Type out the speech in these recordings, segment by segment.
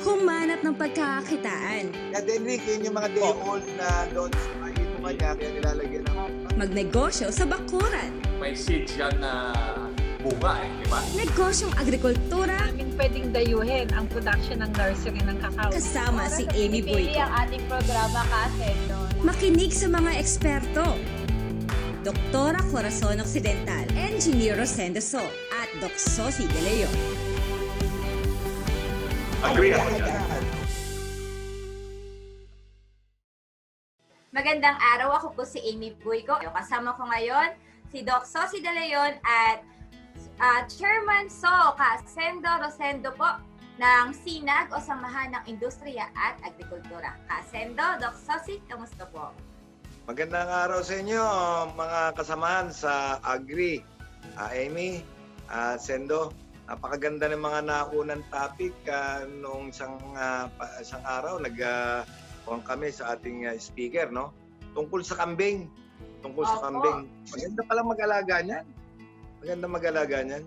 humanap ng pagkakakitaan, Kaya Denrick, yun yung mga day old na launch na ito kanya, kaya nilalagyan ng magnegosyo sa bakuran, May seeds yan na bunga di ba? negosyong agrikultura, Namin pwedeng dayuhin ang production ng nursery ng kakao. kasama si Amy Pinipili Boyko. ang ating programa kasi no. Makinig sa mga eksperto. Doktora Corazon Occidental, Engineer Rosendo So, at Doc Sosi De Leon. Agree ako dyan. Magandang araw, ako po si Amy Boyko. Kasama ko ngayon si Doc Sosi De Leon at Chairman So Casendo Rosendo po ng SINAG o Samahan ng Industriya at Agrikultura. Casendo, Doc Sosi, kamusta po? magandang araw sa inyo, mga kasamahan sa Agri. Amy, Sendo, napakaganda ng mga naunang topic. Noong isang araw, nag-kuhan kami sa ating speaker, no? Tungkol sa kambing. Tungkol sa Opo. kambing. Maganda palang mag-alaga niyan. Maganda mag-alaga niyan.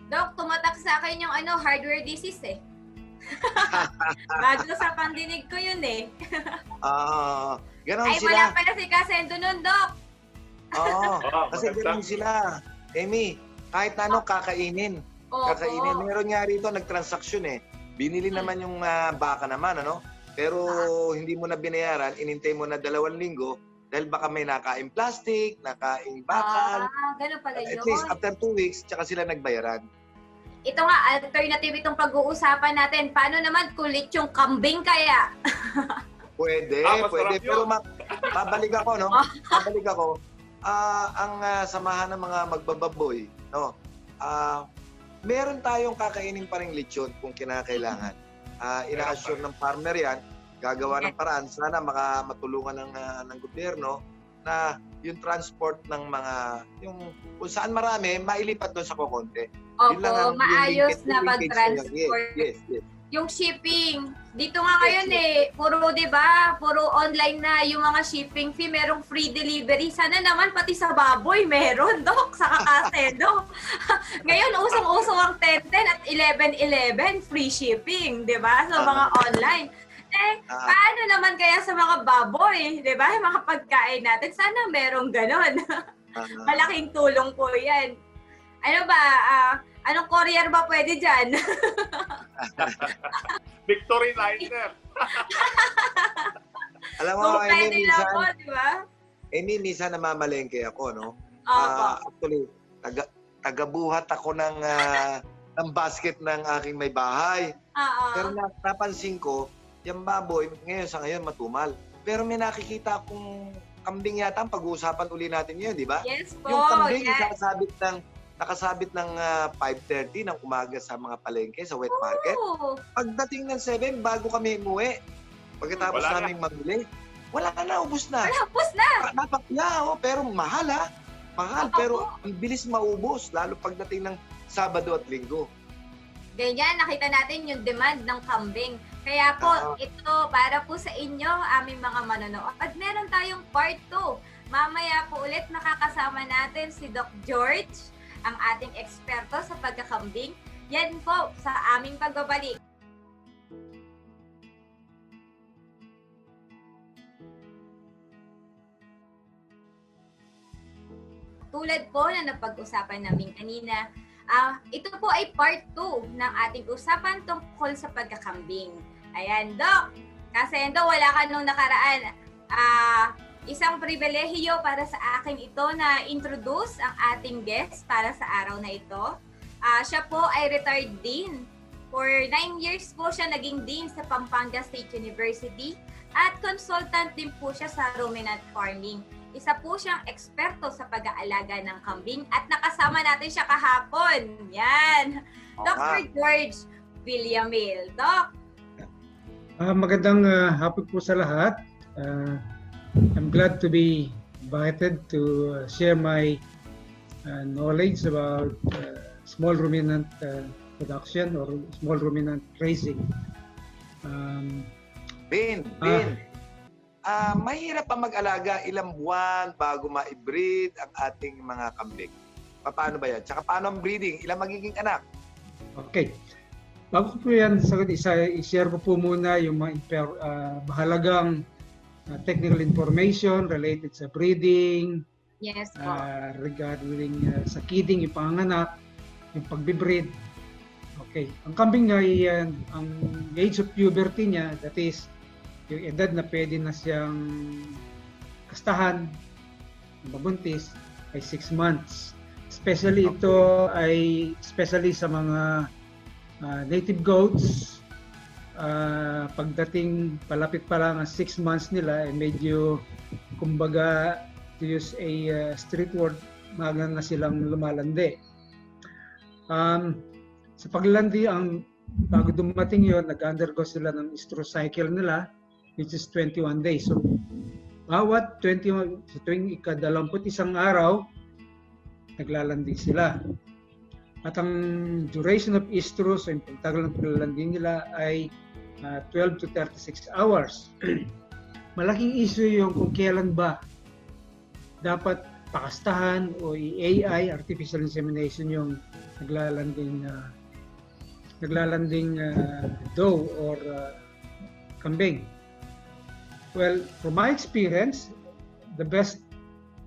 Doc, tumatak sa akin yung hardware disease eh. Bago sa pandinig ko yun eh. Ganon Ay, sila. wala pala si Casendo nun, Doc. Oo, kasi maganda. ganon sila. Amy, kahit ano kakainin. Opo. Kakainin. Meron nga rito, nagtransaksyon eh. Binili naman yung baka naman, ano? Pero hindi mo na binayaran, inintay mo na 2 linggo dahil baka may nakain plastic, nakain bakal. Ganun pala At yun. least after 2 weeks, tsaka sila nagbayaran. Ito nga, alternative itong pag-uusapan natin. Paano naman kulit yung kambing kaya? Pwede, Masarap pwede. yun. Pero mabalik ako, no? Mabalik ako. Ang samahan ng mga magbababoy, no? Meron tayong kakainin pa rin lechon kung kinakailangan. Ina-assure ng farmer yan, gagawa ng paraan. Sana matulungan ng gobyerno na yung transport ng mga, kung saan marami, mailipat doon sa kukonti. Yun lang Opo, yung maayos linkage- na yung linkage pag-transport. niya. Yes. Yung shipping, dito nga ngayon puro, di ba, puro online na yung mga shipping fee, merong free delivery. Sana naman pati sa baboy meron, Dok, sa Casendo. Ngayon, usong-uso ang 10-10 at 11-11, free shipping, di ba, sa mga online. Paano naman kaya sa mga baboy, di ba, yung mga pagkain natin, sana merong ganon. Malaking tulong po yan. Ano ba, anong courier ba pwede dyan? Victory Liner. Alam mo, Kung pwede Amy, lang po, di ba? minsan namamalengke ako, no? Opo. Actually, tagabuhat ako ng basket ng aking may bahay. Oo. Pero napansin ko, yung baboy, ngayon matumal. Pero may nakikita akong kambing yata, ang pag-uusapan uli natin yun, di ba? Yes po, Yung kambing, yes. nakasabit ng 5:30 ng umaga sa mga palengke, sa wet market. Oo. Pagdating ng 7, bago kami umuwi, pagkatapos Wala na. naming mamili, wala na, ubus na. Tapos na. Pero mahal ha. Mahal, Oo. pero ang bilis maubos, lalo pagdating ng Sabado at Linggo. Ganyan, nakita natin yung demand ng kambing. Kaya po, Oo. ito para po sa inyo, aming mga manonood. At meron tayong part 2. Mamaya po ulit makakasama natin si Doc George, ang ating eksperto sa pagkakambing. Yan po sa aming pagbabalik. Tulad po na napag-usapan namin kanina, ito po ay part 2 ng ating usapan tungkol sa pagkakambing. Ayan, Doc, kasi wala ka nung nakaraan. Isang pribilehiyo para sa akin ito na introduce ang ating guest para sa araw na ito. Siya po ay retired dean. For 9 years po siya naging dean sa Pampanga State University at consultant din po siya sa ruminant farming. Isa po siyang eksperto sa pag-aalaga ng kambing at nakasama natin siya kahapon. Yan. Dr. George Villamil. Doc. Magandang hapon po sa lahat. I'm glad to be invited to share my knowledge about small ruminant production or small ruminant raising. Bin, mahirap pa mag-alaga, ilang buwan bago ma-breed ang ating mga kambing. Paano ba yan? Tsaka paano ang breeding? Ilang magiging anak? Okay. Bago ko po yan, i-share ko po muna yung mga mahalagang technical information related sa breeding, Yes po. regarding sa kidding, yung panganganak, yung pagbibreed. Okay. Ang kambing ay ang age of puberty niya, that is, yung edad na pwede na siyang kastahan, mabuntis, ay 6 months. Especially ito ay especially sa mga native goats. Pagdating palapit pa lang ang 6 months nila, ay medyo, kumbaga, to use a street word, maaga na silang lumalandi. Sa paglalandi, bago dumating yon, nag-undergo sila ng estrus cycle nila, which is 21 days. So, bawat 21, sa tuwing ika-21 araw, naglalandi sila. At ang duration of estrus, o yung pagtagal ng paglalandi nila, ay 12 to 36 hours. Malaking issue yung kung kailan ba dapat pakastahan o AI, artificial insemination, yung naglalanding doe or kambing. Well, from my experience, the best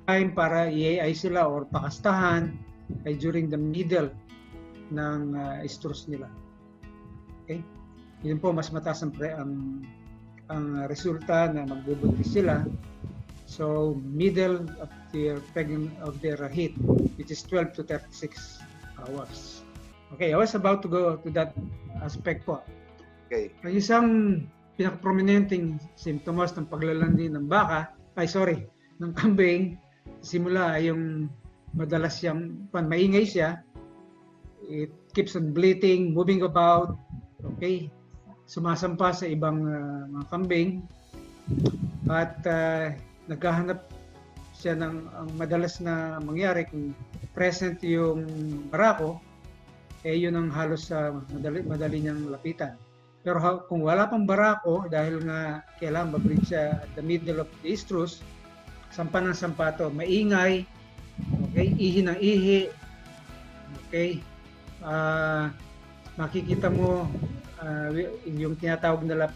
time para i-AI sila or pakastahan ay during the middle ng estrus nila. Okay? Yun po, mas mataas ang resulta na magbubuntis sila. So, middle of their heat, which is 12 to 36 hours. Okay, I was about to go to that aspect po. Okay. Ang isang pinaka-prominenteng symptoms ng paglalandi ng ng kambing, simula ay yung madalas siyang, maingay siya, it keeps on bleating, moving about, okay, sumasampa sa ibang mga kambing, at naghahanap siya ng ang madalas na mangyari kung present yung barako, yun ang halos madali niyang lapitan. Pero kung wala pang barako, dahil nga kailangan ma-breed siya at the middle of the estrus, sampa ng sampa to, maingay, okay, ihi ng ihi, okay, makikita mo yung tinatawag nila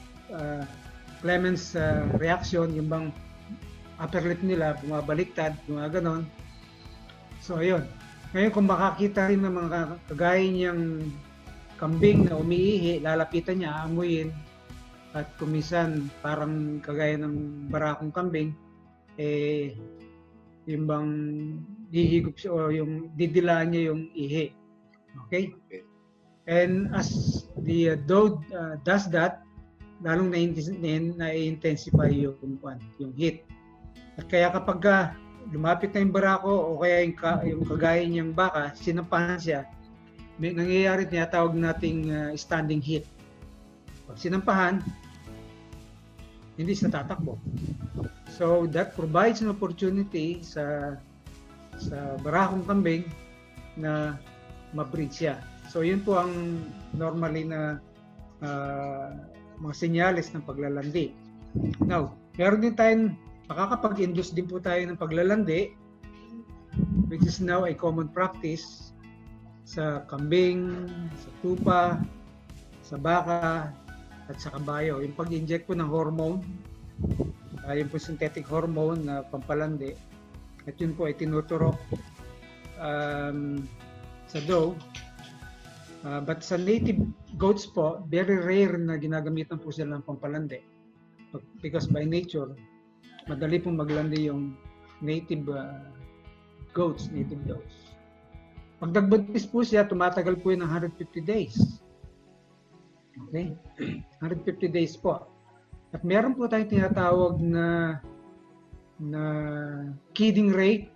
Clemens reaction, yung bang upper lip nila bumabaliktad, gumaganon. So ayun. Ngayon kung makakita rin ng mga kagaya niyang kambing na umiihi, lalapitan niya, aamuyin, at kumisan parang kagaya ng barakong kambing, yung bang hihigop siya o yung didilaan niya yung ihi. Okay? And as the dog does that, lalong na-intensify yung heat. At kaya kapag lumapit na yung barako o kaya yung kagaya niyang baka, sinampahan siya, may nangyayari tinatawag nating standing heat. Pag sinampahan, hindi siya tatakbo. So that provides an opportunity sa barakong kambing na ma-breed siya. So yun po ang normally na mga senyales ng paglalandi. Now, meron din tayong makakapag-induce din po tayo ng paglalandi, which is now a common practice sa kambing, sa tupa, sa baka, at sa kabayo. Yung pag-inject po ng hormone, yung po synthetic hormone na pampalandi, at yun po ay tinuturok sa doe. But sa native goats po, very rare na ginagamitan po sila ng pampalandi. Because by nature, madali pong maglandi yung native goats, native does. Pag nagbuntis po siya, tumatagal po yun ng 150 days. Okay? 150 days po. At meron po tayong tinatawag na kidding rate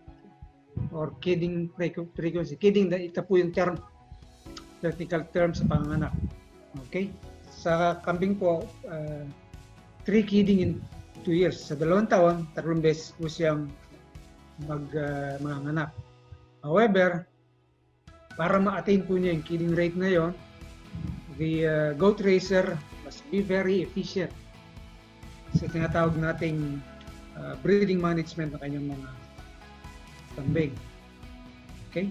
or kidding frequency. Kidding, ito po yung technical term sa panganak. Okay? Sa kambing po, 3 kidding in 2 years. Sa 2 taon, 3 beses po siyang manganak. However, para ma-attain po niya yung kidding rate na yon, the goat raiser must be very efficient sa tinatawag nating breeding management ng kanyang mga kambing. Okay?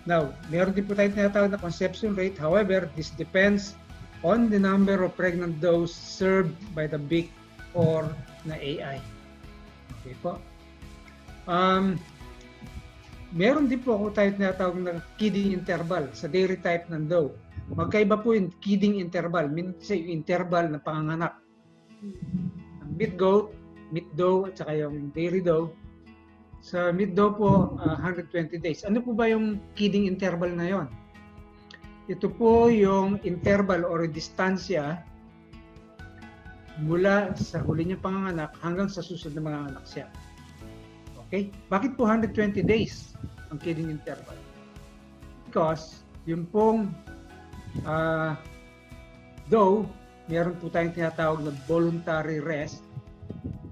Now, meron din po tayo tinatawag na conception rate. However, this depends on the number of pregnant does served by the big or na AI. Okay po. Meron din po ako tayo tinatawag na feeding interval sa dairy type ng doe. Magkaiba po yung feeding interval, minsan yung interval na panganganak. Ang meat goat, meat doe, at saka yung dairy doe. Sa meat doe po, 120 days. Ano po ba yung feeding interval na yon? Ito po yung interval or distansya mula sa huli niyang panganganak hanggang sa susunod na mga anak siya. Okay? Bakit po 120 days ang feeding interval? Because yung pong doe, meron po tayong tinatawag na voluntary rest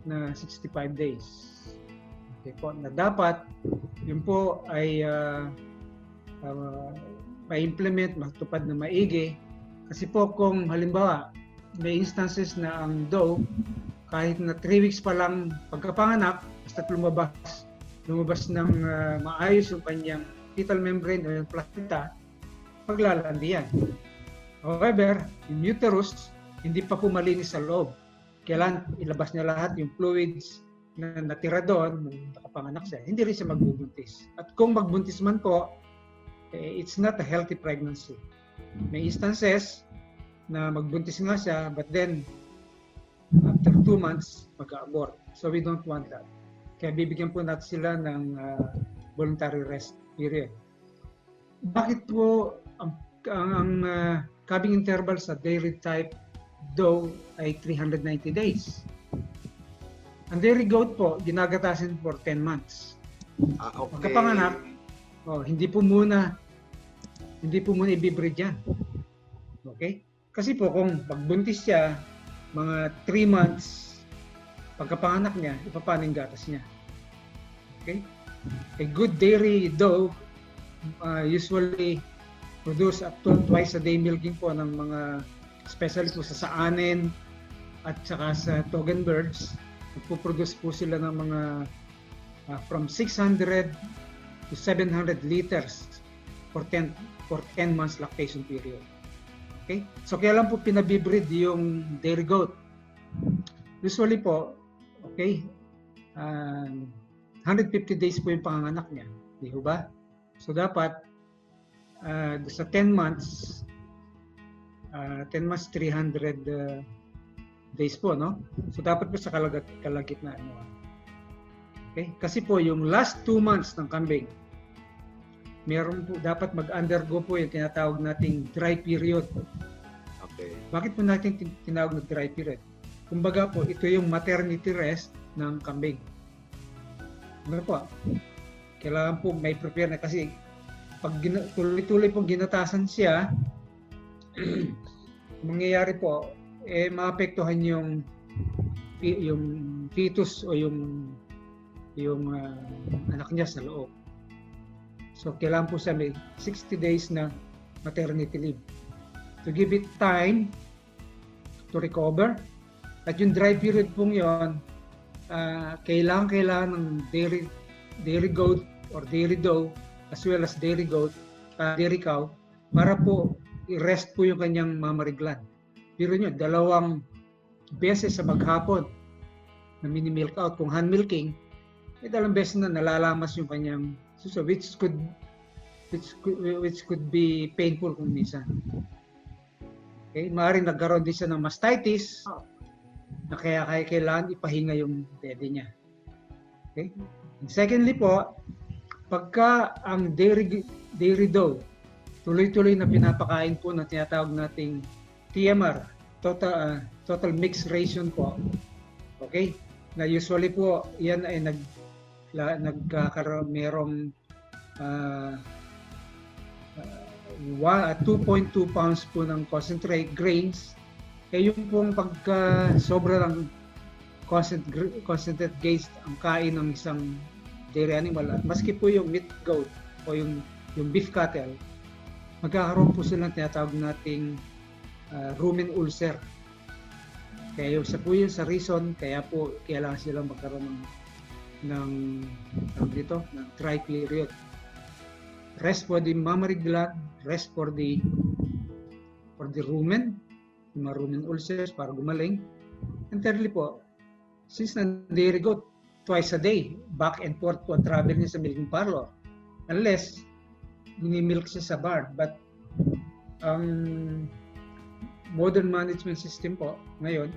na 65 days. Okay po, na dapat yun po ay ma-implement, matupad na maigi. Kasi po kung halimbawa may instances na ang doe kahit na 3 weeks pa lang pagkapanganak, basta lumabas ng maayos yung kanyang fetal membrane o yung placenta, paglalandi yan. However, yung uterus, hindi pa po malinis sa loob. Kailan ilabas niya lahat yung fluids na natira doon nung nakapanganak siya. Hindi rin siya magbubuntis. At kung magbuntis man po, it's not a healthy pregnancy. May instances na magbuntis nga siya, but then after 2 months, mag-abort. So we don't want that. Kaya bibigyan po natin sila ng voluntary rest period. Bakit po ang calving interval sa dairy type doe ay 390 days? Ang dairy goat po, ginagatasin for 10 months. Okay. Pagkapanganak, hindi po muna i-breed yan. Okay? Kasi po kung pagbuntis siya, mga 3 months, pagkapanganak niya, ipapaano yung gatas niya. Okay? A good dairy doe usually produce up to twice a day milking po ng mga, especially po sa saanen at saka sa togan birds. Nagpo-produce po sila ng mga from 600 to 700 liters for 10 months lactation period. Okay? So kaya lang po pinabibreed yung dairy goat. Usually po, okay, 150 days po yung panganganak niya. Di ba? So dapat sa 10 months 300 days po, no? So dapat po sa kalagitnaan mo. Okay? Kasi po yung last 2 months ng kambing, meron po dapat mag-undergo po yung tinatawag nating dry period. Okay. Bakit po natin tinawag na dry period? Kumbaga po, ito yung maternity rest ng kambing. Ano po? Kailangan po may prepare na kasi pag tuloy-tuloy pong ginatasan siya, mangyayari po, maapektuhan yung fetus o yung anak niya sa loob. So, kailangan po siya may 60 days na maternity leave to give it time to recover. At yung dry period pong yun, kailangan ng dairy goat or dairy doe as well as dairy dairy cow para po i-rest po yung kanyang mammary gland. Pero nyo, 2 beses sa maghapon na mini-milk out. Kung hand milking, 2 beses na nalalamas yung kanyang suso, which could be painful kung minsan. Okay, maaaring nagkaroon din siya ng mastitis na kaya kailangan ipahinga yung dede niya. Okay? And secondly po, pagka ang dairy doe tuloy-tuloy na pinapakain po na tinatawag nating TMR, total mixed ration po. Okay? Na usually po, yan ay nagkakaroon, merong 2.2 pounds po ng concentrate grains. Kaya yung pong pagka sobra ng concentrate grains ang kain ng isang dairy animal, at maski po yung meat goat o yung beef cattle, magkakaroon po sila ng tinatawag nating rumen ulcer. Kaya yung sa reason, kaya po kailangan silang magkaroon ng dry period. rest for the mammary gland, rest for the rumen, yung mga rumen ulcers para gumaling. And thirdly po, since nandiri go twice a day, back and forth po ang travel niya sa milking parlor. Unless, minimilk siya sa barn. But, ang modern management system po, ngayon,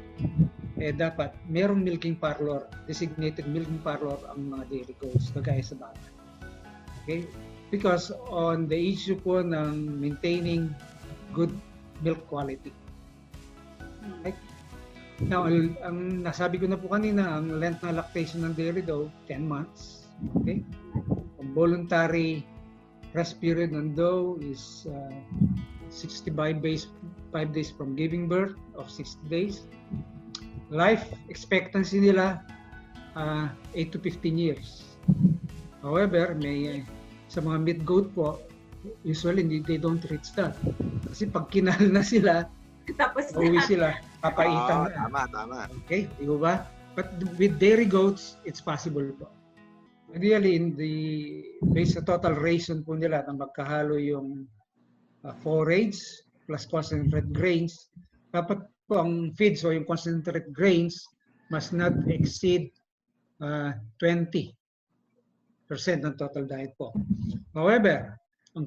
dapat merong milking parlor, designated milking parlor ang mga dairy goats, kagaya sa baka. Okay? Because on the issue po ng maintaining good milk quality. Right? Now, ang nasabi ko na po kanina, ang length na lactation ng dairy doe, 10 months. Okay? Ang voluntary rest period ng doe is 65 days from giving birth of 60 days. Life expectancy nila 8 to 15 years. However, may sa mga mid goat po, usually they don't reach that. Kasi pag kinal na sila, Tapos uwi sila, papaitan na. Tama. Okay, di ba? But with dairy goats, it's possible po. Ideally, based sa total ration po nila na magkahalo yung forage plus concentrated grains, dapat po ang feeds o yung concentrated grains must not exceed 20% ng total diet po. However, ang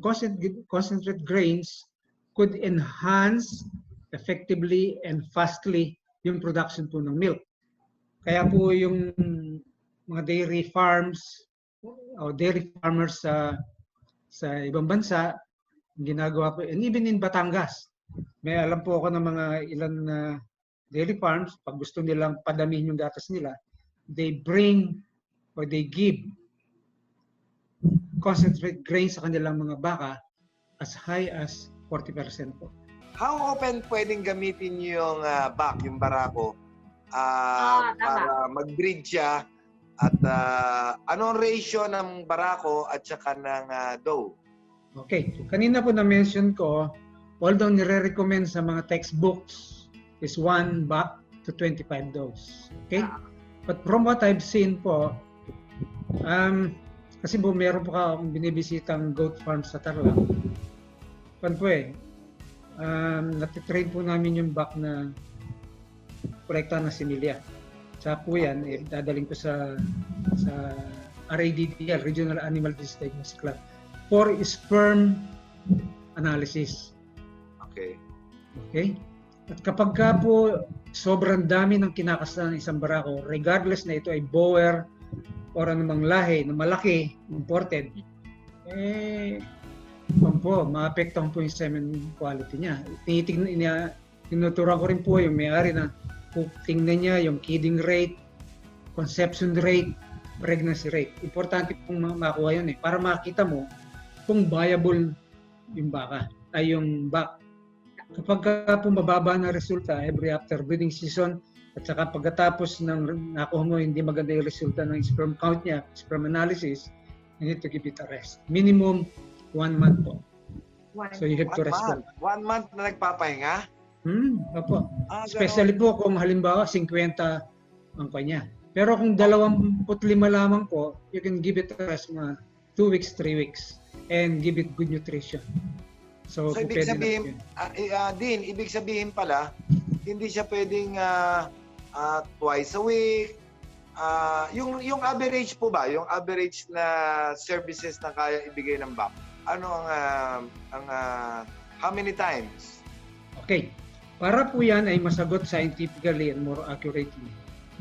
concentrated grains could enhance effectively and fastly yung production po ng milk. Kaya po yung mga dairy farms o dairy farmers sa ibang bansa, ginagawa po, and even in Batangas, may alam po ako ng mga ilan na dairy farms, pag gusto nilang padamihin yung gatas nila, they bring or they give concentrate grains sa kanilang mga baka as high as 40% po. How often pwedeng gamitin yung yung barako para mag-breed siya at anong ratio ng barako at saka ng doe? Okay, kanina po na-mention ko, although nire-recommend sa mga textbooks is 1 buck to 25 does. Okay? But from what I've seen po, kasi po meron po akong binibisitang goat farm sa Tarlac. Pan po natitrain po namin yung buck na kolekta na similya. Sa po yan, dadaling ko sa RADDL, Regional Animal Disease Diagnostic Lab, for sperm analysis. Okay. Okay? At kapag ka po sobrang dami ng kinakasama ng isang barako, regardless na ito ay Boer or anumang lahi na malaki, imported, maapektuhan po yung semen quality niya. Tinuturuan ko rin po yung may-ari na tingnan niya yung kidding rate, conception rate, pregnancy rate. Importante pong makuha yun para makita mo kung viable yung baka, ay yung buck. Kapag po mababa na resulta every after breeding season at saka pagkatapos ng nakuha mo hindi maganda yung resulta ng sperm count niya, sperm analysis, you need to give it a rest. Minimum 1 month po. So you have to rest po. 1 month na nagpapahinga? Opo. Especially po kung halimbawa 50 ang kanya. Pero kung 25 lamang po, you can give it a rest na 2 weeks, 3 weeks and give it good nutrition. So ibig sabihin, ibig sabihin pala, hindi siya pwedeng twice a week. Yung average po ba? Yung average na services na kaya ibigay ng BAP? Ano how many times? Okay. Para po yan ay masagot scientifically and more accurately.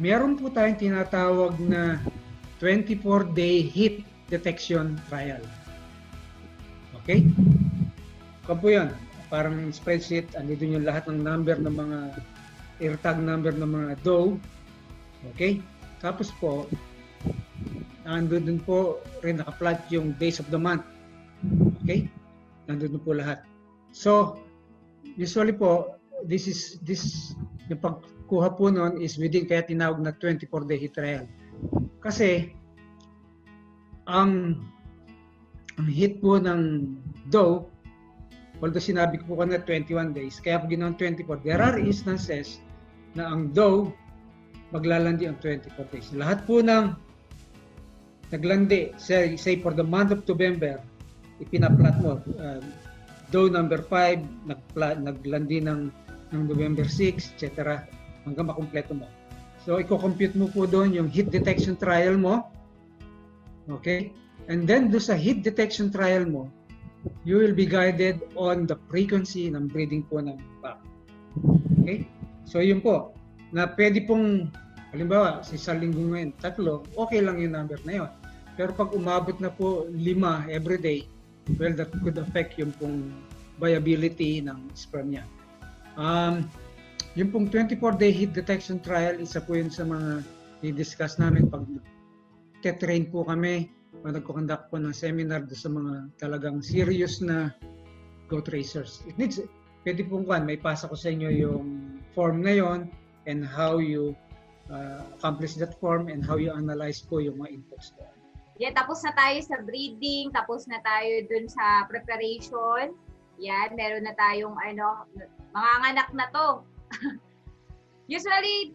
Meron po tayong tinatawag na 24-day heat detection trial. Okay? Kung po yan, parang spreadsheet, andito yung lahat ng number ng mga AirTag number ng mga doe. Okay? Tapos po, nandun po rin naka-plot yung days of the month. Okay? Nandun po lahat. So, usually po, this yung pagkuha po nun is within, kaya tinawag na 24-day heat trial. Kasi, ang heat po ng doe, although sinabi ko po kanina 21 days, kaya po ginawa 24. There are instances na ang doe maglalandi ang 24 days. Lahat po ng naglandi, say for the month of November, ipinaplat mo. Doe number 5, naglandi ng November 6, etc. hanggang makumpleto mo. So, i-compute mo po doon yung heat detection trial mo. Okay? And then, doon sa heat detection trial mo, you will be guided on the frequency ng breathing po ng back. Okay? So, yun po. Na pwede pong, halimbawa, sa isang linggo ngayon, 3, okay lang yung number na yun. Pero pag umabot na po 5 everyday, well, that could affect yung pong viability ng sperm niya. Yung pong 24-day heat detection trial, isa po yun sa mga i-discuss namin pag train po kami, pag nagko-conduct po ng seminar sa mga talagang serious na goat racers. It needs, pwede pong may pasa ko sa inyo yung form na yon and how you accomplish that form and how you analyze po yung mga inputs ko. Yeah, tapos na tayo sa breeding, tapos na tayo dun sa preparation. Yan, meron na tayong mga anak na to. Usually,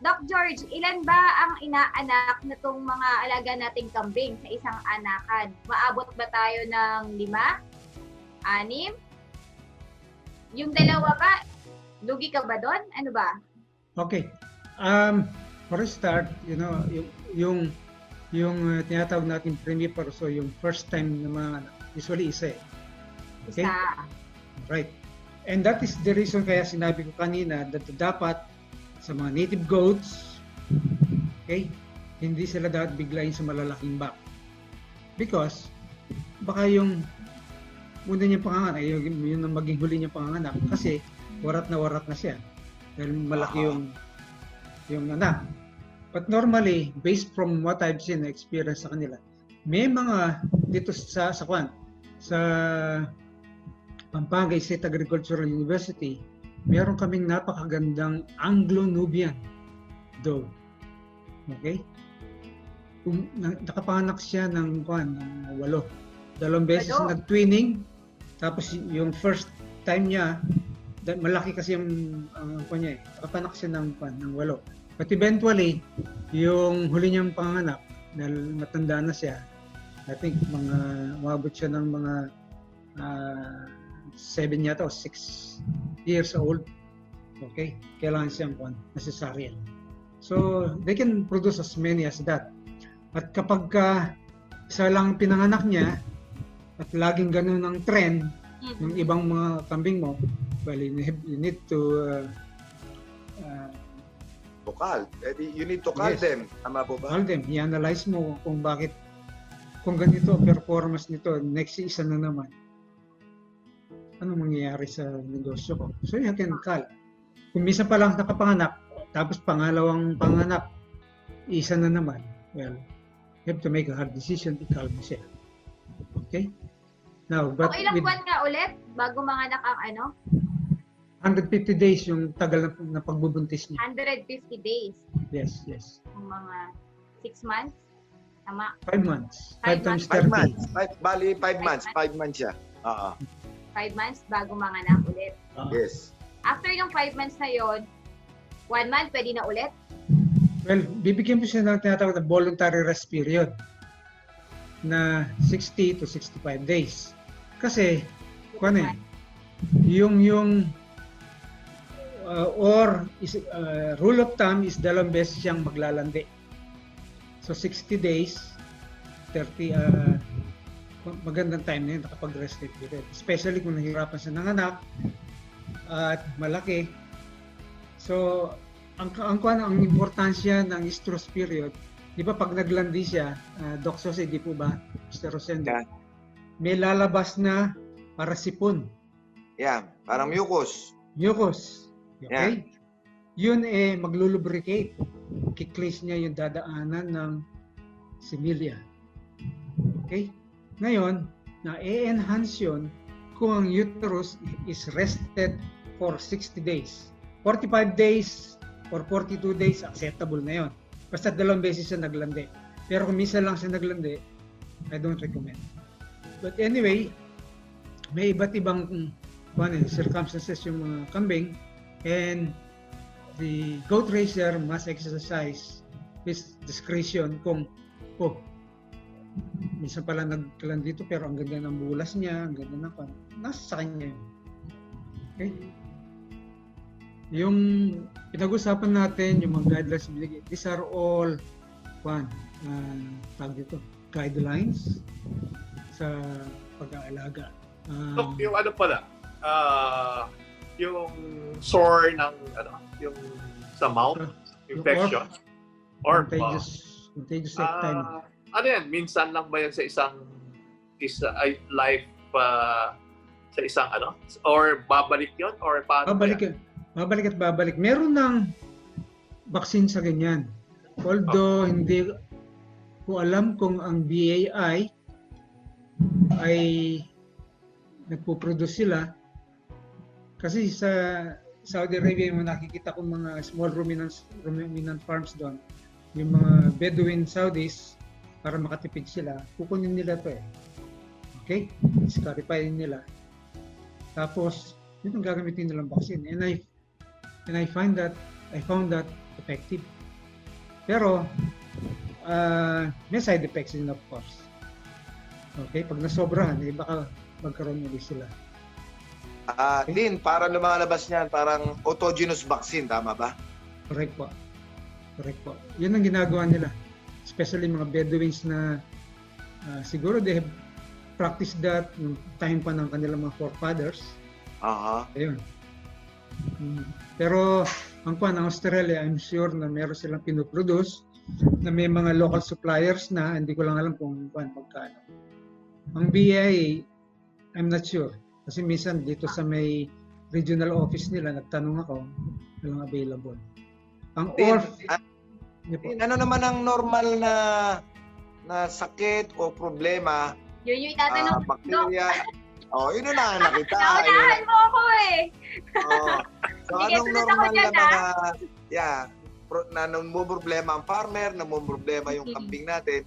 Doc George, ilan ba ang inaanak na tong mga alaga nating kambing sa isang anakan? Maabot ba tayo ng 5? 6? Yung 2 ba? Lugi ka ba doon? Ano ba? Okay. For a start, yung tinatawag natin primipar, so yung first time na mga usually isa. Okay? Isa. Right. And that is the reason kaya sinabi ko kanina that dapat sa mga native goats, okay, hindi sila dapat biglayin sa malalaking back. Because baka yung muna niyang panganganak, yun ang maging huli niyang panganganak kasi warat na siya. Dahil malaki yung anak. But normally, based from what I've seen, experience sa kanila, may mga dito sa Pampanga State Agricultural University, meron kaming napakagandang Anglo-Nubian doe. Okay? Nakapanganak siya ng 8. 2 beses nag-twinning, tapos yung first time niya, malaki kasi yung niya eh. Nakapanak siya ng 8. But eventually, yung huli niyang panganak, dahil matanda na siya, I think umabot siya ng mga 7 yata o 6 years old. Okay? Kailangan siyang cesarean. So, they can produce as many as that. At kapag isa lang pinanganak niya, at laging ganun ang trend ng ibang mga kambing mo, well, you need to you need to call them. Tama po ba? Call them. I-analyze mo kung bakit, kung ganito ang performance nito, next isa na naman. Ano mangyayari sa negosyo ko? So you can call. Kung minsan pa lang nakapanganak, tapos pangalawang panganak, isa na naman, well, you have to make a hard decision, i-call mo siya. Okay? Now, but ilang buwan nga ulit bago manganak ang 150 days yung tagal na pagbubuntis niya. 150 days. Yes. Yung mga 6 months. Tama. 5 months. 5 times 5 30. months. Bali, 5 months. 5 months siya. 5 months bago manganak ulit. Yes. After yung 5 months na yon, 1 month pwede na ulit? Well, bibigyan mo siya ng tinatawag na voluntary rest period na 60 to 65 days. Kasi, rule of thumb is 2 beses siyang maglalandi. So 60 days, 30, magandang time na yun, nakapag-rest period. Especially kung nahirapan siya ng anak at malaki. So, ang importansya ng estrus period, di ba pag naglandi siya, Doc Jose, di po ba, Mr. Rosendo, may lalabas na parasipon. Yeah, parang mucus. Mucus. Okay? Yun maglulubricate. Kiklis niya yung dadaanan ng similia. Okay? Ngayon, na-enhance yun kung ang uterus is rested for 60 days. 45 days or 42 days, acceptable na yun. Basta 2 beses siya naglandi. Pero kung minsan lang siya naglandi, I don't recommend. But anyway, may iba't ibang circumstances yung mga kambing, and the goat racer must exercise his discretion kung minsan pala nagkalan dito pero ang ganda ng bulas niya, ang ganda ng nasa sa kanya yun. Okay? Yung pinag-usapan natin, yung mga guidelines binigay, these are all tawag dito, guidelines sa pag-aalaga. Dok, yung ano pala, yung sore ng, yung sa mouth, infection, or contagious time. ano yan, minsan lang ba yan sa isang life sa isang or babalik yon or paano? Babalik at babalik. Meron ng vaccine sa ganyan. Although hindi ko alam kung ang BAI ay nagpo-produce sila. Kasi sa Saudi Arabia, yung nakikita ko mga small ruminant farms doon, yung mga Bedouin Saudis, para makatipid sila, kukunin nila ito eh. Okay? Disqualifyin nila. Tapos, yun ang gagamitin nilang vaccine. And I found that effective. Pero, may side effects din of course. Okay? Pag nasobrahan, baka magkaroon ulit sila. Din, para lumalabas niyan, parang autogenous vaccine, tama ba? Correct po. Yun ang ginagawa nila. Especially mga Bedouins na siguro they have practiced that yung time pa ng kanilang mga forefathers. Ayun. Pero ang Australia, I'm sure na meron silang pinoproduce na may mga local suppliers na hindi ko lang alam kung magkano. Ang BA, I'm not sure. Kasi minsan dito sa may regional office nila, nagtanong ako, walang available. Ang ano naman ang normal na sakit o problema? Yun yung itatanong. Bacteria. Yun na nakita. Naunahan mo ako eh. So anong normal na mga, na namumroblema ang farmer, namumroblema yung kambing natin,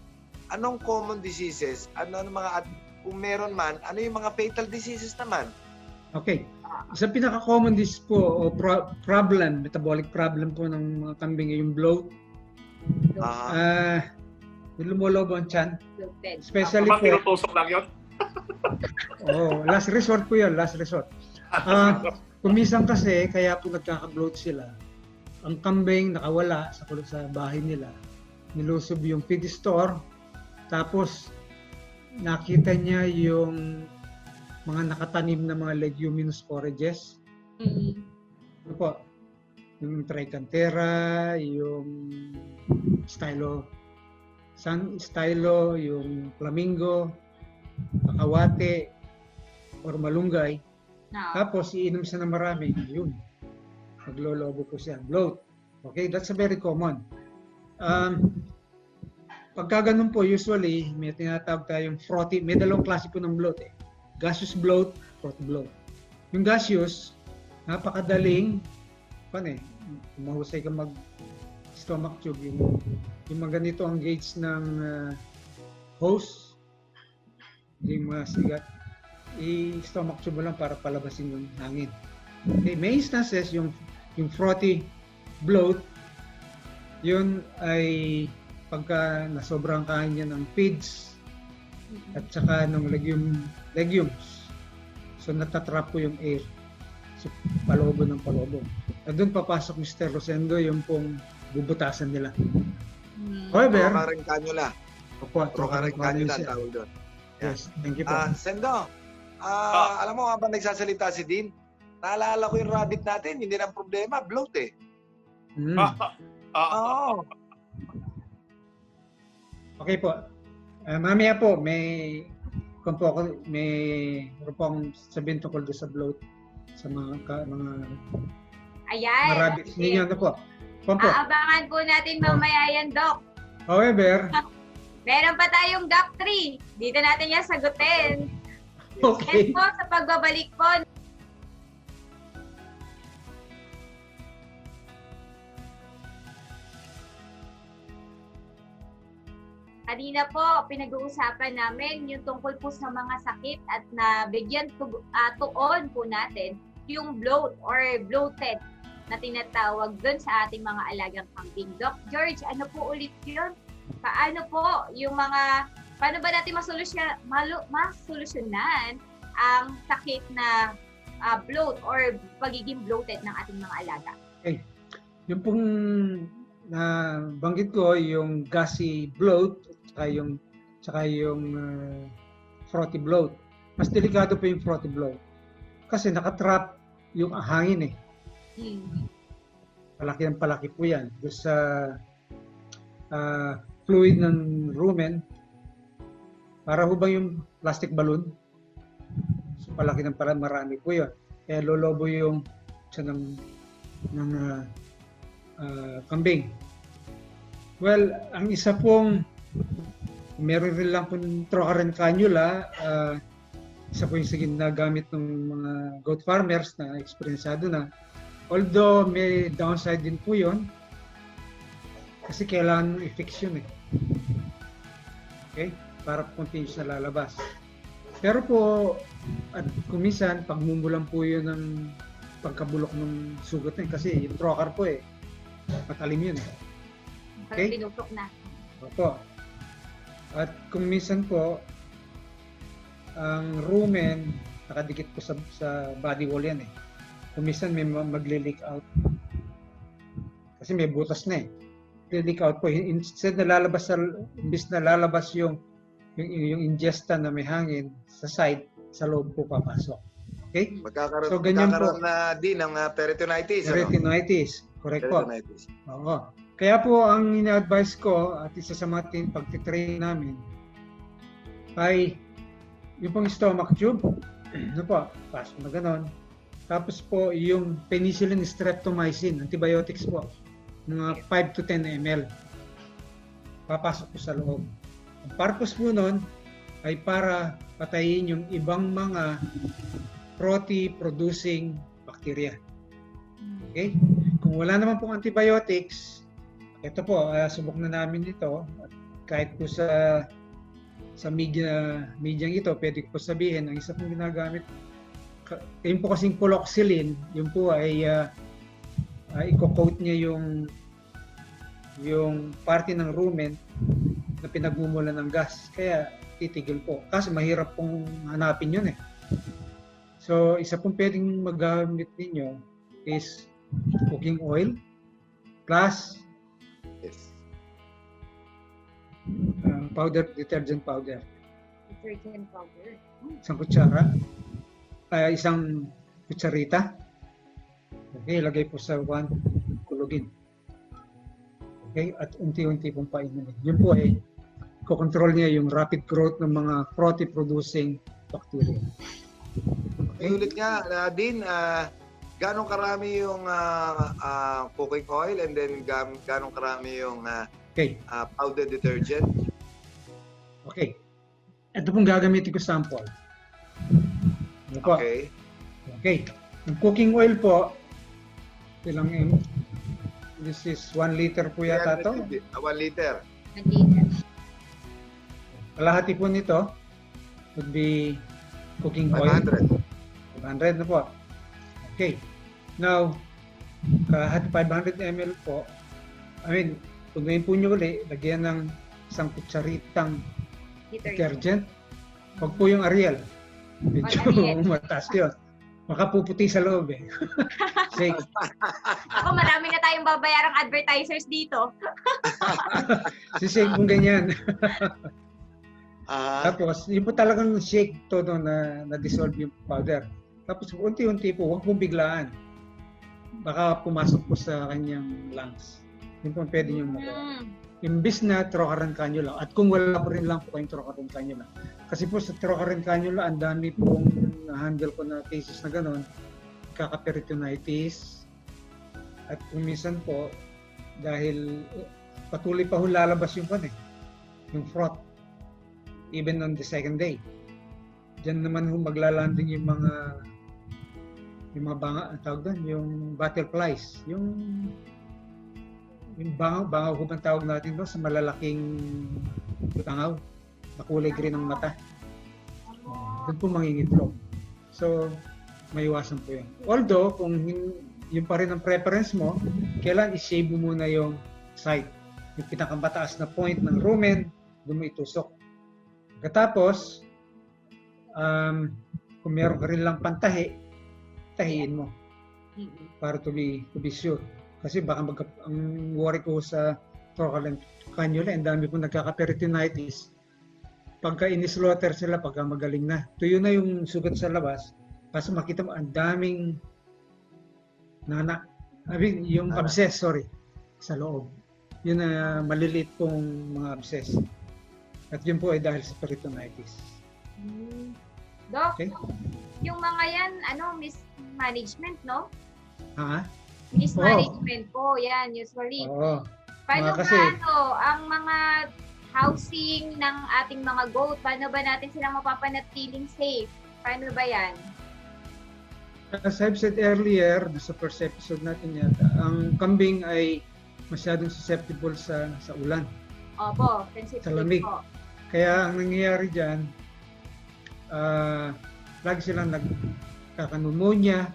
anong common diseases? Ano mga, kung meron man, ano yung mga fatal diseases naman? Okay. Isa pinaka-common disease po o problem, metabolic problem po ng mga kambing yung bloat. Yung lumolobo ang tiyan. Especially po. Tinutusok lang yun? Last resort po yun, last resort. Kumisang kasi, kaya po nagkaka-bloat sila. Ang kambing nakawala sa bahay nila. Nilusob yung feed store. Tapos, nakita niya yung mga nakatanim na mga leguminous forages. Ano po? Yung trichantera, yung stylo, yung flamingo, kakawate, or malunggay. Tapos, iinom siya ng marami. Yun. Maglolobo po siya. Bloat. Okay? That's a very common. Pagka ganun po, usually, may tinatawag tayong frothy. May dalawang klase po ng bloat eh. Gaseous bloat, frothy bloat. Yung gaseous, napakadaling, mahusay ka mag-stomach tube. Yung mga ganito ang gauge ng hose, yung mga sigat, i-stomach tube mo lang para palabasin yung hangin. Okay, may instances, yung frothy bloat, yun ay pagka nasobrang kain niya ng feeds at saka ng legumes. So natatrap po yung air. So palobo ng palobo. At doon papasok Mr. Rosendo yung pong bubutasan nila. However, Trocarine cannula. Trocarine cannula ang tawag doon. Yes, thank you po. Sendo, alam mo habang nagsasalita si Dean, naalala ko yung rabbit natin, hindi na problema, bloat eh. Okay po. Mamaya po, may pong sabihin tungkol sa bloat sa mga Ayan. rabbits ninyo. Ano po? Aabangan po natin mamaya yan, Doc. However, meron pa tayong Doc 3. Dito natin yan sagutin. okay. Yes po, sa pagbabalik po. Kanina po, pinag-uusapan namin yung tungkol po sa mga sakit at nabigyan tuon po natin yung bloat or bloated na tinatawag doon sa ating mga alagang kambing. Doc George, ano po ulit yun? Paano po yung mga paano ba natin masolusyonan ang sakit na bloat or pagiging bloated ng ating mga alaga? Yung pong banggit ko, yung gassy bloat, tsaka yung frothy bloat. Mas delikado po yung frothy bloat. Kasi nakatrap yung hangin eh. Palaki po yan. Doon sa fluid ng rumen, para ho ba yung plastic balloon? So, marami po yun. Kaya lolobo yung siya ng kambing. Well, ang isa pong meron rin lang pong trocar and cannula, isa po yung sige na gamit ng mga goat farmers na eksperyensado na. Although may downside din po yun, kasi kailangan i-fix yun eh. Okay? Para continuous na lalabas. Pero po, at kumisan, pagmumulan po yun ng pagkabulok ng sugat na kasi yung trocar po eh, patalim yun eh. Parang pinusok na. Opo. At kung minsan po, ang rumen, nakadikit po sa body wall yan eh. Kung minsan may magle-leak out. Kasi may butas na eh. Leak out po. Instead na lalabas yung ingesta na may hangin sa side, sa loob po papasok. Okay? Magkakaroon na din ng peritonitis. Peritonitis. Correct po. Oo. Kaya po ang ina-advise ko at isa sa mga pagtitrain namin ay yung pang stomach tube, ano po, pasok na ganon. Tapos po yung penicillin streptomycin, antibiotics po, mga 5 to 10 ml. Papasok po sa loob. Ang purpose po nun ay para patayin yung ibang mga protein-producing bacteria. Okay? Kung wala naman pong antibiotics, ito po, subok na namin ito. Kahit po sa medyang ito, pwede ko sabihin, ang isa pong ginagamit, yung po kasing poloxylin, yung po ay i-coat niya yung parte ng rumen na pinagmumulan ng gas. Kaya titigil po. Kasi mahirap pong hanapin yun eh. So, isa pong pwedeng magamit ninyo is cooking oil plus detergent powder. Detergent powder. Isang kutsara. Isang kutsarita. Okay, lagay po sa kulugin. Okay, at unti-unti pong painin. Yun po ay kokontrol niya yung rapid growth ng mga protein-producing bacteria. Okay. Ulit nga, Dean, gano'ng karami yung cooking oil and then gano'ng karami yung powder detergent? Okay. Ito pong gagamitin ko sample. Ano po? Okay. Okay. Yung cooking oil po, this is 1 liter po yata ito. 1 liter. 1 liter. Kalahati po nito would be cooking oil. 500 na po. Okay. Now, kahit 500 ml po, kung ngayon po nyo ulit, lagyan ng isang kutsaritang detergent. Huwag po yung Ariel. Medyo mataas yun. Makapuputi sa loob eh. Shake. Ako, marami na tayong babayarang advertisers dito. Shake kung ganyan. Tapos, yun po talagang shake todo na dissolve yung powder. Tapos, unti-unti po, huwag pong biglaan. Baka pumasok po sa kanyang lungs. Yun po pwede nyo magawa. Imbis na trocar and cannula. At kung wala po rin lang po kayong trocar and cannula. Kasi po sa trocar and cannula, ang dami pong na-handle ko na cases na gano'n. Kaka-peritonitis. At kung minsan po, dahil patuloy pa lalabas yung yung froth. Even on the second day. Diyan naman maglalanding yung mga banga, ang tawag doon, yung butterflies. Yung bangaw ko bang tawag natin doon sa malalaking bangaw na kulay green ng mata. Doon po mangingitlog. So, maiwasan po yun. Although, kung yun pa rin ang preference mo, kailan i-shave mo muna yung side. Yung pinakamataas na point ng rumen, doon mo itusok. Katapos, kung meron ka rin lang pantahi, tahiin mo para to be sure. Kasi baka ang worry ko sa trocal and cannula, ang dami po nagkaka-peritonitis. Pagka in-slaughter sila, pagka magaling na, tuyo na yung sugat sa labas, kasi makita mo ang daming yung abscess, sa loob. Yun na maliliit pong mga abscess. At yun po ay dahil sa peritonitis. Doc, Okay? yung mga yan, mismanagement, no? Ha? Mismanagement po, yan, usually. Oo. Paano Kasi- ang mga housing ng ating mga goat, paano ba natin sila mapapanatiling safe? Paano ba yan? As I've said earlier, sa first episode natin yata, ang kambing ay masyadong susceptible sa ulan. Opo, sensitive Sa lamig. po. Kaya ang nangyayari dyan, lagi silang nagkaka-pneumonia,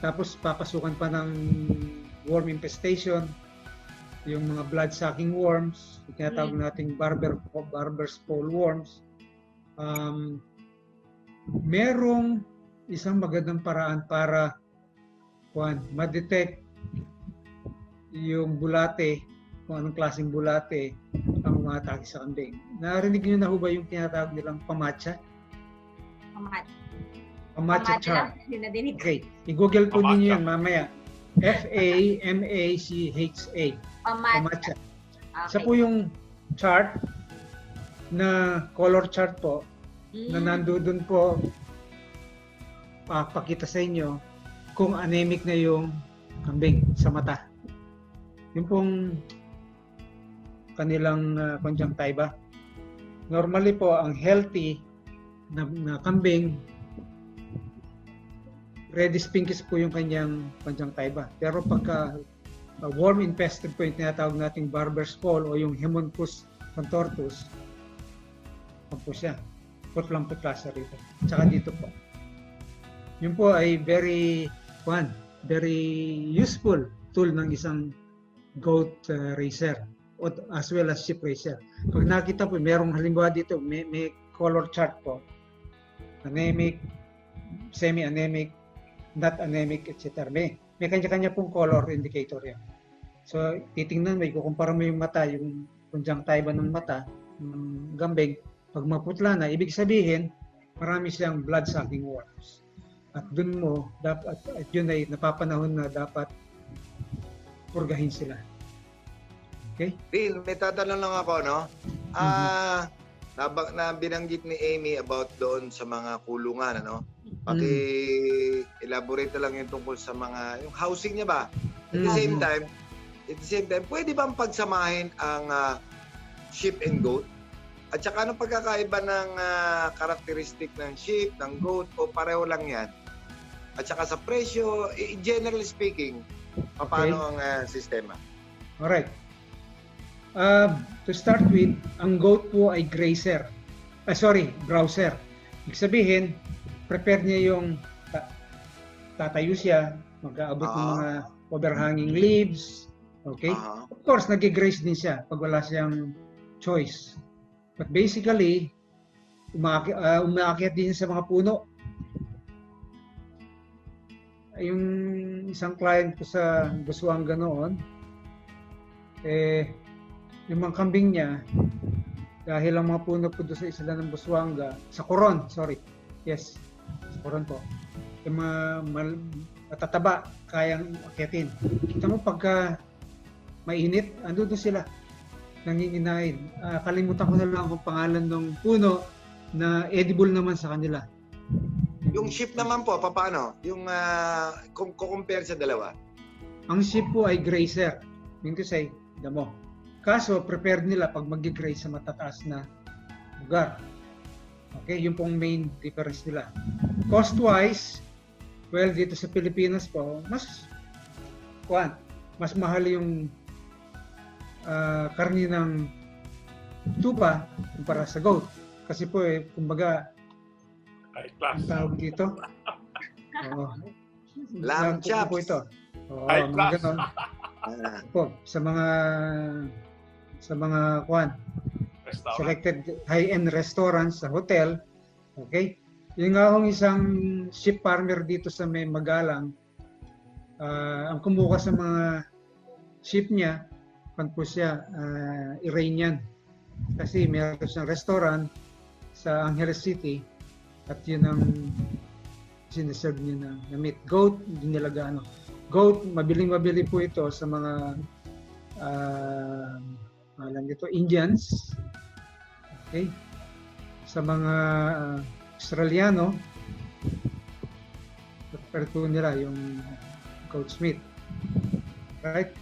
tapos papasukan pa ng worm infestation, yung mga blood-sucking worms, yung tinatawag nating barber's pole worms. Merong isang magandang paraan para ma-detect yung bulate, kung anong klaseng bulate ang umatake sa kambing. Narinig niyo na ho ba yung tinatawag nilang pamatcha? Pamatcha chart. Yun na dinig. Okay, i-google po ninyo Pamatcha. yan mamaya. F-A-M-A-C-H-A. Pamatcha. Isa po yung chart na color chart po na nandoon po pakita sa inyo kung anemic na yung kambing sa mata. Yung pong kanilang conjunctiva. Normally po, ang healthy na kambing, reddish pinkish po yung kanyang conjunctiva. Pero pagka worm infested po yung tinatawag nating barber's pole o yung Haemonchus contortus, po siya. Putlang-putla siya rito. Tsaka dito po. Yun po ay very useful tool ng isang goat racer as well as sheep racer. Pag nakita po, merong halimbawa dito, may color chart po. Anemic, semi-anemic, not anemic, etc. May kanya-kanya pong color indicator yan. So, titingnan mo, ikukumpara mo yung mata, yung conjunctiva ng mata, ng gambing. Pag maputla na, ibig sabihin, marami siyang blood-sucking worms. At dun mo, at yun ay napapanahon na dapat purgahin sila. Okay? Bill, may tatanong lang ako, no? Na binanggit ni Amy about doon sa mga kulungan, ano? Paki-elaborate na lang yung tungkol sa mga, yung housing niya ba? At the same time, pwede bang pagsamahin ang sheep and goat? At saka anong pagkakaiba ng karakteristik ng sheep, ng goat, o pareho lang yan? At saka sa presyo, generally speaking, paano ang sistema? Alright. To start with, ang goat po ay browser. Ibig sabihin, prepare niya yung tatayo siya, mag-aabot ng mga overhanging leaves. Okay? Of course, nag-graze din siya pag wala siyang choice. But basically, umaakyat din sa mga puno. Yung isang client ko sa Busuanga noon, yung mga kambing niya, dahil ang mga puno po doon sa isla ng Busuanga, sa Coron, sa Coron po, yung mga matataba, kayang akyatin. Kita mo pagka mainit, ando doon sila, nanginginain. Kalimutan ko na lang kung pangalan ng puno na edible naman sa kanila. Yung sheep naman po, paano? Yung kung compare sa dalawa? Ang sheep po ay grazer. Mean to say, damo. Kaso, prepared nila pag mag-graze sa matataas na lugar. Okay, yung pong main difference nila. Cost-wise, well, dito sa Pilipinas po, mas mahal yung karni ng tupa kumpara sa goat. Kasi po, kumbaga, ang tawag dito, lamb chops. po ito. High class. Po, sa mga Restaurant. selected high-end restaurants sa hotel. Okay? Yung nga hong isang sheep farmer dito sa may Magalang, ang kumuha sa mga sheep niya, pan po siya, Iranian. Kasi meron siyang restaurant sa Angeles City at yun ang siniserve niya na meat. Goat, hindi nila gaano. Goat, mabili po ito sa mga alam nito, Indians. Okay? Sa mga Australiano, prepare po nila yung goat's meat. Right?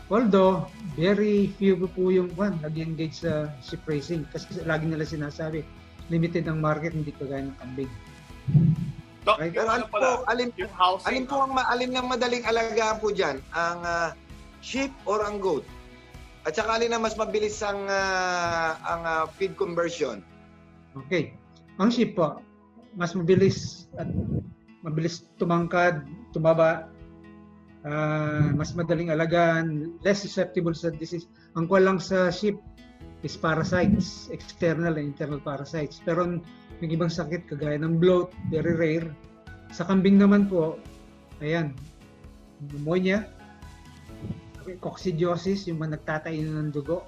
Although, very few po yung nag-engage sa sheep raising kasi lagi nila sinasabi, limited ang market, hindi kagaya ng kambing. Doc, Right. yung Pero ano pala, alin yung housing. alin ang madaling alagaan po dyan? Ang sheep or ang goat? At saka alin ang mas mabilis ang feed conversion? Okay. Ang sheep po, mas mabilis at mabilis tumangkad, tumaba, mas madaling alagaan, less susceptible sa disease. Ang kulang sa sheep is parasites, external and internal parasites. Pero yung ibang sakit kagaya ng bloat, very rare. Sa kambing naman po, ayan, pneumonia, coccidiosis, yung mga nagtatayin ng dugo,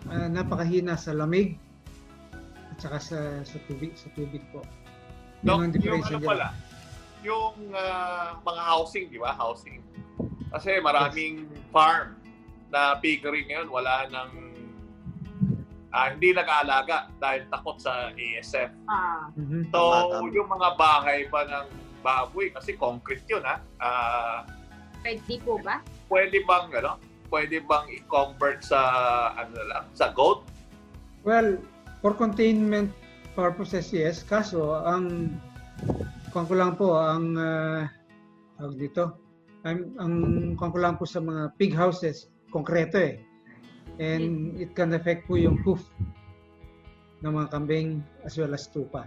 napakahina sa lamig at saka sa tubig po. Doc, Yun ang yung difference ano nila. pala, yung mga housing, di ba? Housing. Kasi maraming farm na piggery ngayon, wala nang hindi nag-aalaga dahil takot sa ASF. Mhm. So, Tama. yung mga bahay pa ng baboy, kasi concrete yun, Pwede po ba? pwede bang i-convert sa, sa goat? Well, for containment purposes, yes. Kaso, ang kung ko lang po, ang tawag dito, ang kung ko lang po sa mga pig houses, konkreto eh. And it can affect po yung hoof ng mga kambing as well as tupa.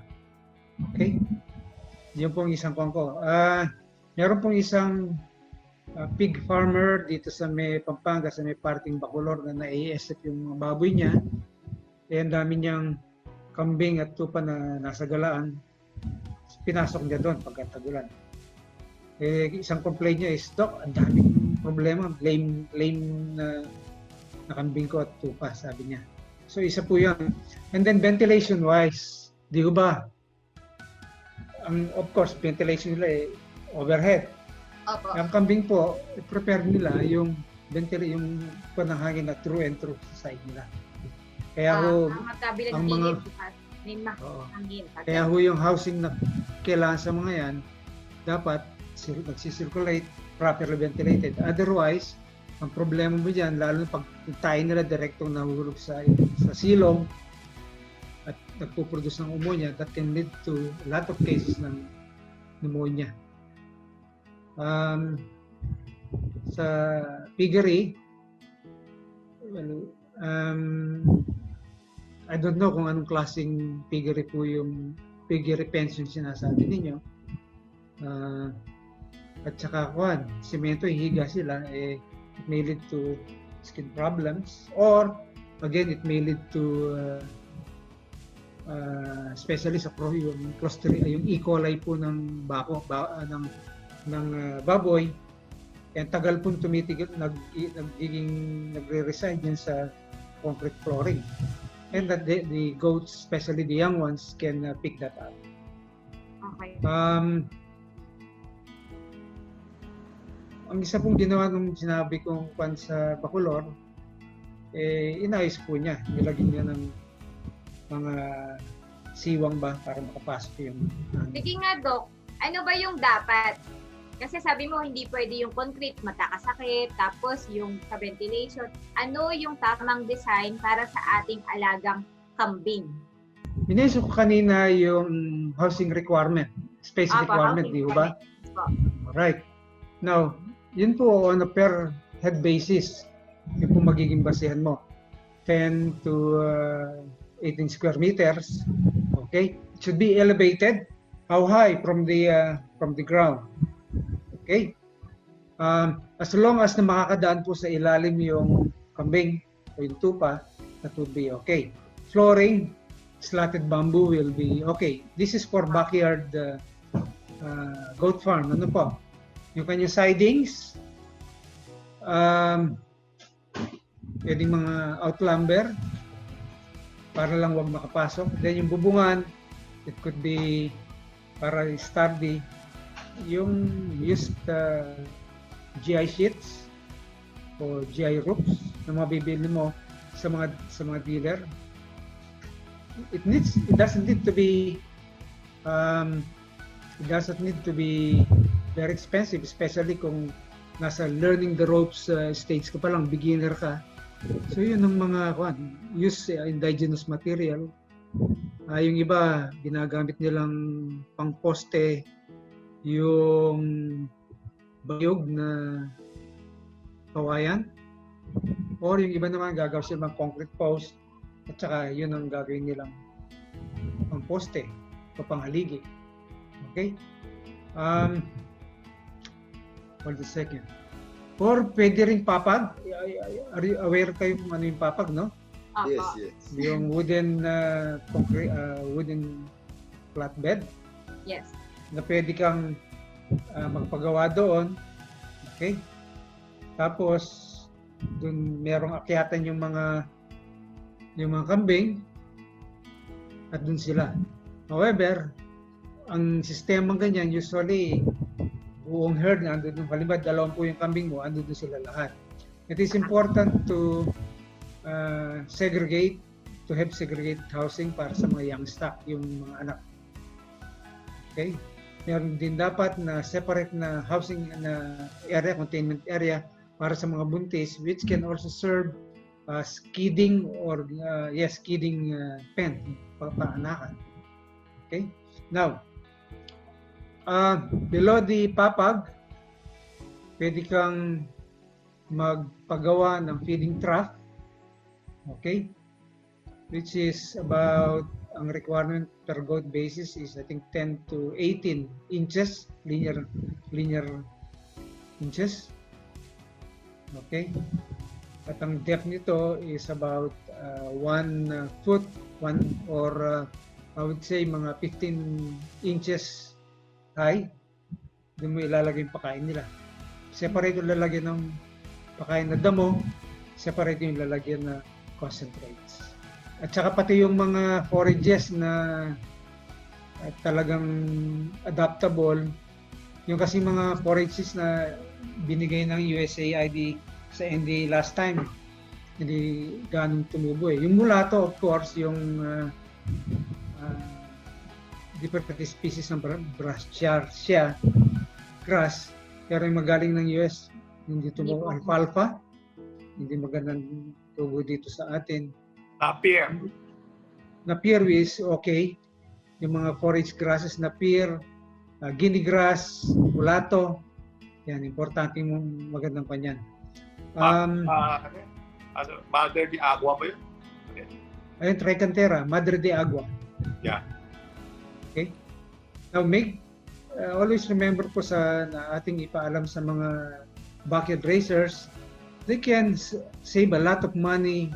Okay? Yun pong isang kung ko. Meron pong isang pig farmer dito sa may Pampanga, sa may parting Bacolor na na-ASF yung mga baboy niya. Eh, ang dami niyang kambing at tupa na nasa galaan. Pinasok niya doon pagkatagulan. Eh, isang complaint niya is, Doc, ang daming problema, lame na kambing ko at tupa, sabi niya. So, isa po yun. And then, ventilation-wise, di ba? Of course, ventilation nila eh, overhead. Opo. Ang kambing po, prepare nila yung panahangin na through and through sa side nila. Kaya ho, Ang magkabilang ang mga- gilid bukas. May oo. mahangin. Kaya ho yung housing na kailangan sa mga yan, dapat nagsisirculate, properly ventilated. Otherwise, ang problema mo dyan, lalo pag tayo nila direktong nahulog sa silong at nagpuproduce ng pneumonia, that can lead to a lot of cases ng pneumonia. Sa piggery, well, I don't know kung anong klaseng piggery po yung piggery pension sinasabi ninyo. At saka semento, hihiga sila, it may lead to skin problems or again, it may lead to especially sa yung Clostridium, yung E. coli po ng ng baboy, and tagal pong tumitigil, nagre-reside yan sa concrete flooring. And that the goats, especially the young ones, can pick that up. Okay. Ang isa pong ginawa nung sinabi kong sa Bacolor, inayos po niya. Nilagyan niya ng mga siwang ba para makapasok yung Sige nga, Doc, ano ba yung dapat? Kasi sabi mo, hindi pwede yung concrete, matakasakit, tapos yung sa ventilation. Ano yung tamang design para sa ating alagang kambing? Minention ko kanina yung housing requirement, space requirement, di ba? Right. Now, yun po on a per head basis, yun po magiging basehan mo. 10 to 18 square meters. Okay? It should be elevated. How high from the ground? Okay? As long as na makakadaan po sa ilalim yung kambing o yung tupa, That would be okay. Flooring, slatted bamboo will be okay. This is for backyard goat farm. Ano po? Yung kanyang sidings, pwedeng mga outlamber para lang wag makapasok. Then yung bubungan, it could be para sturdy. Yung used GI sheets o GI roofs na mabibili mo sa mga dealer. It doesn't need to be very expensive, especially kung nasa learning the ropes stage ka pa lang, beginner ka. So yun ang mga use indigenous material. Yung iba ginagamit nilang pangposte yung bayog na kawayan, or yung iba naman gagawin sila ng concrete post at saka yun ang gagawin nilang pangposte o panghaligi. Okay? Hold a second. Or pwede rin papag. Are you aware kayo kung ano yung papag, no? Yes, yes. Yung wooden concrete, wooden flatbed Yes. na pwede kang magpagawa doon. Okay? Tapos doon merong akyatan yung mga kambing at doon sila. However, ang sistemang ganyan usually buong herd na andun, halimbawa 20 yung kambing mo, andun sila lahat. It is important to have segregated housing para sa mga young stock, yung mga anak. Okay? Meron din dapat na separate na housing na area, containment area para sa mga buntis, which can also serve as kidding or kidding pen, paanakan. Okay? Now, below the papag, pwede kang magpagawa ng feeding trough, okay? Which is about, ang requirement per goat basis is I think 10 to 18 inches, linear inches. Okay? At ang depth nito is about 1 foot, I would say mga 15 inches high. Doon mo ilalagay yung pakain nila. Separate yung lalagyan ng pakain na damo, separate yung lalagyan na concentrates. At saka pati yung mga forages na talagang adaptable, yung kasi mga forages na binigay ng USAID sa NDA last time, hindi ganong tumubo eh. Yung mulato, of course, yung different species ng brassicaria grass, pero yung magaling ng US, hindi tumubo. Alfalfa, hindi magandang tubo dito sa atin. Napier is okay. Yung mga forage grasses, napier, guinea grass, mulato, yan, importante yung magandang panyan. Madre de Agua ba yun? Ayun, Tricantera, Madre de Agua. Yeah. Okay? Now, always remember po na ating ipaalam sa mga backyard racers, they can save a lot of money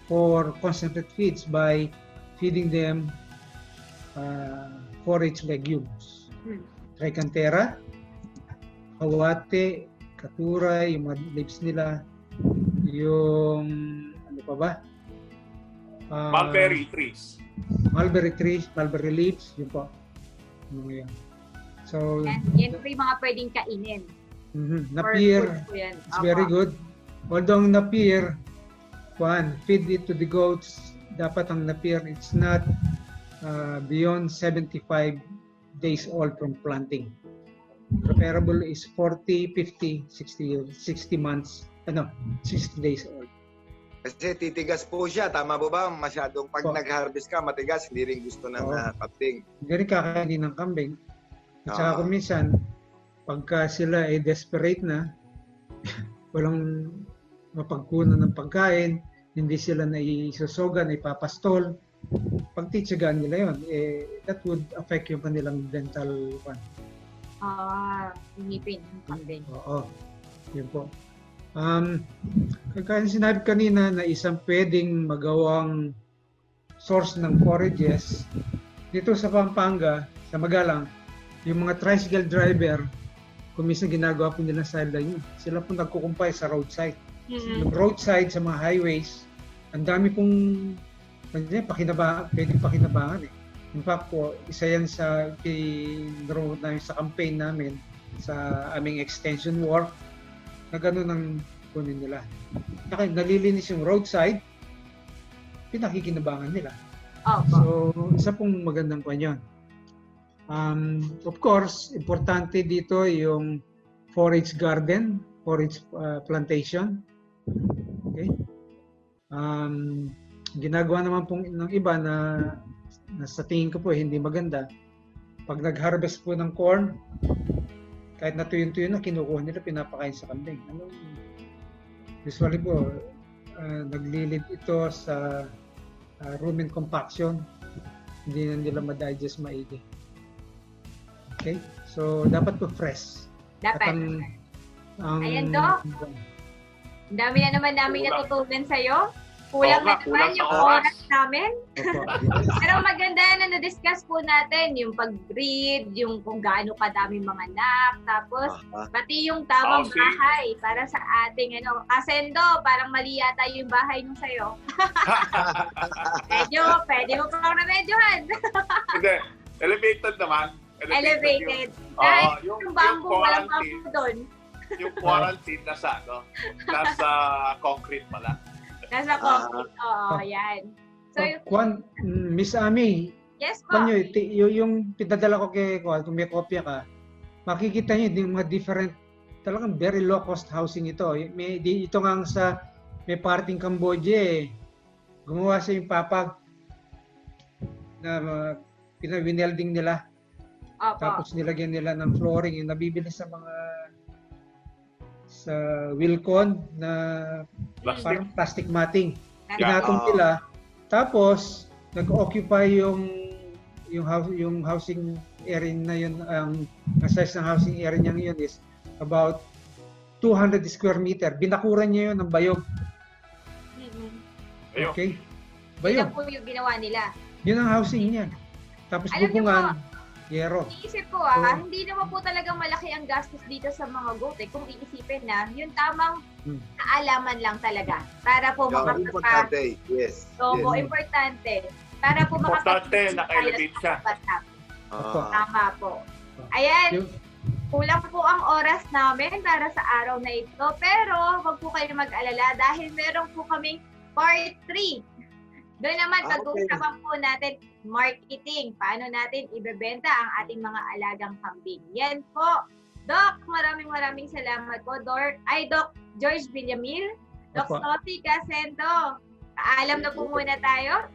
for concentrate feeds by feeding them forage legumes. Tricantera, kawate, katuray, yung mga leaves nila, yung ano pa ba? Mulberry trees. Mulberry trees, mulberry leaves, yun po. Yan. So, yan po yung mga pwedeng kainin. Napier, it's very good. Although ang napier, feed it to the goats, dapat ang napier, it's not beyond 75 days old from planting. Preferable is 40, 50, 60 months, 60 days old. Kasi titigas po siya, tama po ba? Masyadong pag nag-harvest ka, matigas, hindi rin gusto ng kambing. Hindi rin kakainin ng kambing. At saka kung minsan, pagka sila ay desperate na, walang mapagkunan ng pagkain, hindi sila naisusogan, ipapastol, pagtitsagaan nila yun, that would affect yung kanilang dental ngipin ng kambing. Oo, yun po. Kaya sinabi kanina na isang pwedeng magawang source ng forages dito sa Pampanga, sa Magalang, yung mga tricycle driver, kung minsan ginagawa po nila sideline yun. Sila po nagkukumpay sa roadside. Yung roadside sa mga highways, ang dami pong pwedeng pakinabangan eh. In fact po, isa yan sa namin sa campaign namin sa aming extension work na gano'n ang kunin nila. Nalilinis yung roadside, pinakikinabangan nila. Opo. So, isa pong magandang kwan yun. Of course, importante dito yung forage garden, forage plantation. Okay? Ginagawa naman pong ng iba na sa tingin ko po hindi maganda. Pag nag-harvest po ng corn, kahit natuyo-tuyo na, kinukuha nila, pinapakain sa kambing. Usually po, naglilid ito sa rumen compaction. Hindi na nila ma-digest maigi. Okay? So, dapat po fresh. Dapat. Ayan, Doc. Ang dami na naman namin natutunan sa'yo. Kulang na naman yung oras namin. Pero maganda na na-discuss po natin yung pag-breed, yung kung gaano kadami mga anak, tapos pati yung tamang bahay para sa ating Kasendo, parang mali yata yung bahay nung sa'yo. Pwede mo pang remedyohan. Hindi, elevated naman. Elevated. Kahit yung bamboo, walang bamboo doon. Yung quarantine nasa concrete pala. Nasa concrete, oo, yan. So, Miss Ami, yes po. Yung pinadala ko kung may kopya ka, makikita niyo yung mga different, talagang very low cost housing ito. Ito nga may parting Cambodia gumawa siya yung papag na pinawinelding nila. Opo. Tapos nilagyan nila ng flooring yung nabibili sa Wilcon na parang plastic matting. Pinatong nila. Tapos nag-occupy yung housing area na yun, ang size ng housing area niya yun is about 200 square meter. Binakuran niya yun ng bayog. Okay? Bayog. Yun po yung ginawa nila. Yun ang housing niya. Tapos Alam niyo bubungan, yero. Iisip ko hindi naman po talagang malaki ang gastos dito sa mga goat Kung iisipin na, yung tamang kaalaman lang talaga. Para po importante. Yes. So, importante. Para po importante, naka-elevate siya. Tama po. Ayan. Kulang po ang oras namin para sa araw na ito. Pero, wag po kayo mag-alala dahil meron po kaming part 3. Doon naman, pag-uusapan po natin marketing. Paano natin ibebenta ang ating mga alagang kambing. Yan po. Doc, maraming salamat po. Doc George Villamil, Doc Sophie Casento. Paalam na po muna tayo.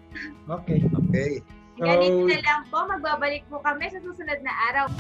Okay. Okay. Ganito na lang po. Magbabalik po kami sa susunod na araw.